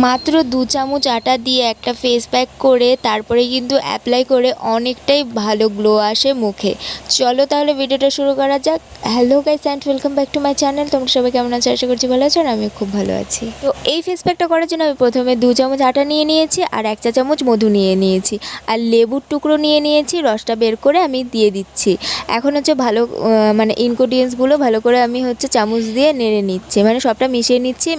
মাত্র 2 চামচ আটা দিয়ে একটা ফেস প্যাক করে তারপরে কিন্তু অ্যাপ্লাই করে অনেকটাই ভালো গ্লো আসে মুখে। চলো তাহলে ভিডিওটা শুরু করা যাক। Hello guys and welcome back to my channel. তোমরা সবাই কেমন আছো? আশা করছি ভালো আছো আর আমি খুব ভালো আছি। তো এই ফেস প্যাকটা করার জন্য আমি প্রথমে 2 চামচ আটা নিয়ে নিয়েছি আর 1 চা চামচ মধু নিয়ে নিয়েছি আর লেবুর টুকরো নিয়ে নিয়েছি, রসটা বের করে আমি দিয়ে দিচ্ছি। এখন হচ্ছে ভালো মানে ইনগ্রেডিয়েন্টসগুলো ভালো করে আমি হচ্ছে চামচ দিয়ে নেড়ে নিচ্ছি, মানে সবটা মিশিয়ে নিচ্ছি।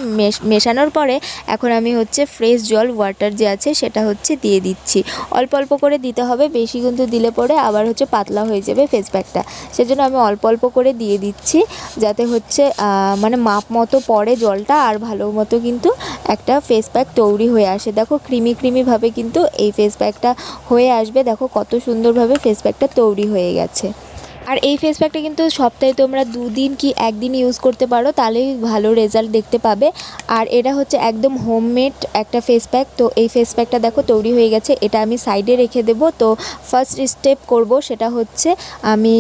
মেশানোর পরে এখন আমি হচ্ছে ফ্রেশ জল ওয়াটার যে আছে সেটা হচ্ছে দিয়ে দিচ্ছি। অল্প অল্প করে দিতে হবে, বেশি কিন্তু দিলে পরে আবার হচ্ছে পাতলা হয়ে যাবে ফেস প্যাকটা। সেজন্য আমি অল্প অল্প করে দিয়ে দিচ্ছি যাতে হচ্ছে মানে মাপ মতো পড়ে জলটা আর ভালো মতো কিন্তু একটা ফেস প্যাক তৈরি হয়ে আসে। দেখো ক্রিমিভাবে কিন্তু এই ফেস প্যাকটা হয়ে আসবে। দেখো কত সুন্দরভাবে ফেস প্যাকটা তৈরি হয়ে গেছে। আর এই ফেস প্যাকটা কিন্তু সপ্তাহে তোমরা 2 দিন কি 1 দিন ইউজ করতে পারো, তাহলেই ভালো রেজাল্ট দেখতে পাবে। আর এটা হচ্ছে একদম হোমমেড একটা ফেস প্যাক। তো এই ফেস প্যাকটা দেখো তৈরি হয়ে গেছে, এটা আমি সাইডে রেখে দেব। তো ফার্স্ট স্টেপ করব সেটা হচ্ছে আমি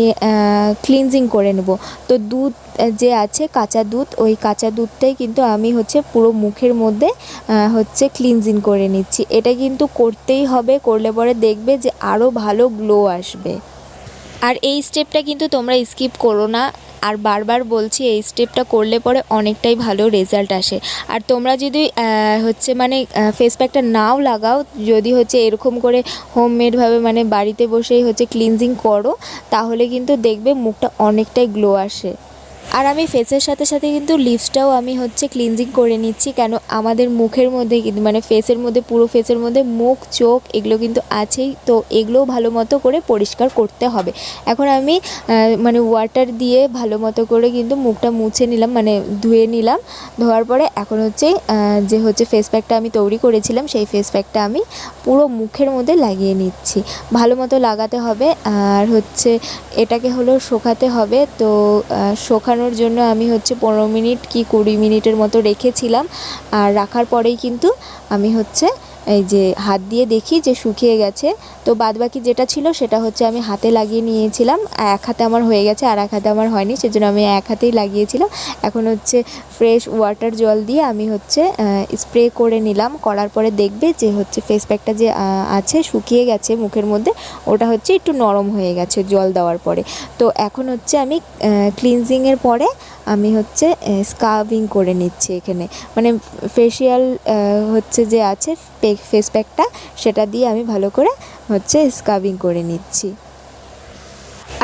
ক্লিনজিং করে নেব। তো দুধ যে আছে কাঁচা দুধ, ওই কাঁচা দুধটাই কিন্তু আমি হচ্ছে পুরো মুখের মধ্যে হচ্ছে ক্লিনজিং করে নিচ্ছি। এটা কিন্তু করতেই হবে, করলে পরে দেখবে যে আরও ভালো গ্লো আসবে। আর এই স্টেপটা কিন্তু তোমরা স্কিপ করো না, আর বারবার বলছি এই স্টেপটা করলে পরে অনেকটাই ভালো রেজাল্ট আসে। আর তোমরা যদি হচ্ছে মানে ফেস প্যাকটা নাও লাগাও, যদি হচ্ছে এরকম করে হোমমেডভাবে মানে বাড়িতে বসেই হচ্ছে ক্লিনজিং করো, তাহলে কিন্তু দেখবে মুখটা অনেকটাই গ্লো আসে। আর আমি ফেসের সাথে সাথে কিন্তু লিপসটাও আমি হচ্ছে ক্লিনজিং করে নিচ্ছি, কেন আমাদের মুখের মধ্যে কিন্তু মানে ফেসের মধ্যে পুরো ফেসের মধ্যে মুখ চোখ এগুলো কিন্তু আছেই, তো এগুলোও ভালো মতো করে পরিষ্কার করতে হবে। এখন আমি মানে ওয়াটার দিয়ে ভালো মতো করে কিন্তু মুখটা মুছে নিলাম, মানে ধুয়ে নিলাম। ধোয়ার পরে এখন হচ্ছে যে হচ্ছে ফেস প্যাকটা আমি তৈরি করেছিলাম সেই ফেস প্যাকটা আমি পুরো মুখের মধ্যে লাগিয়ে নিচ্ছি। ভালো মতো লাগাতে হবে আর হচ্ছে এটাকে হলো শোকাতে হবে। তো শোকানোর জন্য আমি হচ্ছে 15 মিনিট কি 20 মিনিটের মতো রেখেছিলাম। আর রাখার পরেই কিন্তু আমি হচ্ছে এই যে হাত দিয়ে দেখি যে শুকিয়ে গেছে। তো বাদবাকি যেটা ছিল সেটা হচ্ছে আমি হাতে লাগিয়ে নিয়েছিলাম। এক হাতে আমার হয়ে গেছে আর এক হাতে আমার হয়নি, সেজন্য আমি এক হাতেই লাগিয়েছিলাম। এখন হচ্ছে ফ্রেশ ওয়াটার জল দিয়ে আমি হচ্ছে স্প্রে করে নিলাম। করার পরে দেখবে যে হচ্ছে ফেস প্যাকটা যে আছে শুকিয়ে গেছে মুখের মধ্যে, ওটা হচ্ছে একটু নরম হয়ে গেছে জল দেওয়ার পরে। তো এখন হচ্ছে আমি ক্লিনজিংয়ের পরে আমি হচ্ছে স্ক্রাবিং করে নিচ্ছি এখানে, মানে ফেসিয়াল হচ্ছে যে আছে ফেস প্যাকটা সেটা দিয়ে আমি ভালো করে হচ্ছে স্ক্রাবিং করে নিচ্ছি।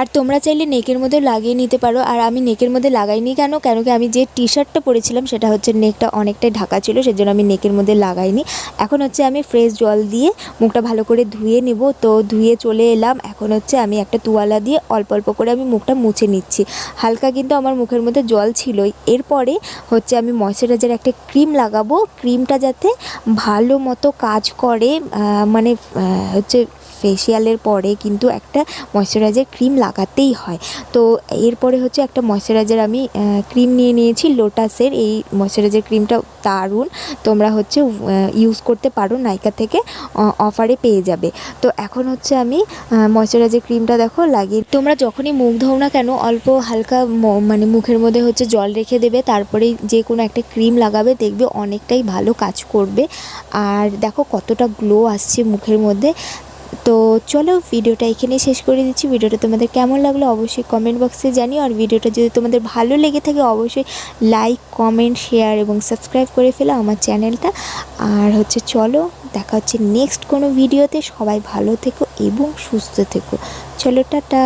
আর তোমরা চাইলে নেকের মধ্যে লাগিয়ে নিতে পারো, আর আমি নেকের মধ্যে লাগাইনি কেন কি আমি যে টি শার্টটা পরেছিলাম সেটা হচ্ছে নেকটা অনেকটাই ঢাকা ছিল, সেজন্য আমি নেকের মধ্যে লাগাইনি। এখন হচ্ছে আমি ফ্রেশ জল দিয়ে মুখটা ভালো করে ধুয়ে নেব। তো ধুয়ে চলে এলাম। এখন হচ্ছে আমি একটা তুয়ালা দিয়ে অল্প অল্প করে আমি মুখটা মুছে নিচ্ছি। হালকা কিন্তু আমার মুখের মধ্যে জল ছিলই। এরপরে হচ্ছে আমি ময়শ্চারাইজার একটা ক্রিম লাগাবো, ক্রিমটা যাতে ভালো মতো কাজ করে। মানে হচ্ছে ফেসিয়ালের পরে কিন্তু একটা ময়শ্চারাইজার ক্রিম লাগাতেই হয়। তো এরপরে হচ্ছে একটা ময়শ্চারাইজার আমি ক্রিম নিয়ে নিয়েছি লোটাসের। এই ময়শ্চারাইজার ক্রিমটা দারুণ, তোমরা হচ্ছে ইউজ করতে পারো, নাইকা থেকে অফারে পেয়ে যাবে। তো এখন হচ্ছে আমি ময়শ্চারাইজার ক্রিমটা দেখো লাগিয়ে, তোমরা যখনই মুখ ধোও না কেন অল্প হালকা মানে মুখের মধ্যে হচ্ছে জল রেখে দেবে, তারপরে যে কোনো একটা ক্রিম লাগাবে, দেখবে অনেকটাই ভালো কাজ করবে। আর দেখো কতটা গ্লো আসছে মুখের মধ্যে। তো চলো ভিডিওটা এখানে শেষ করে দিচ্ছি। ভিডিওটা তোমাদের কেমন লাগলো অবশ্যই কমেন্ট বক্সে জানিও। আর ভিডিওটা যদি তোমাদের ভালো লেগে থাকে অবশ্যই লাইক কমেন্ট শেয়ার এবং সাবস্ক্রাইব করে ফেলো আমার চ্যানেলটা। আর হচ্ছে চলো দেখা হচ্ছে নেক্সট কোনো ভিডিওতে। সবাই ভালো থেকো এবং সুস্থ থেকো। চলো টাটা।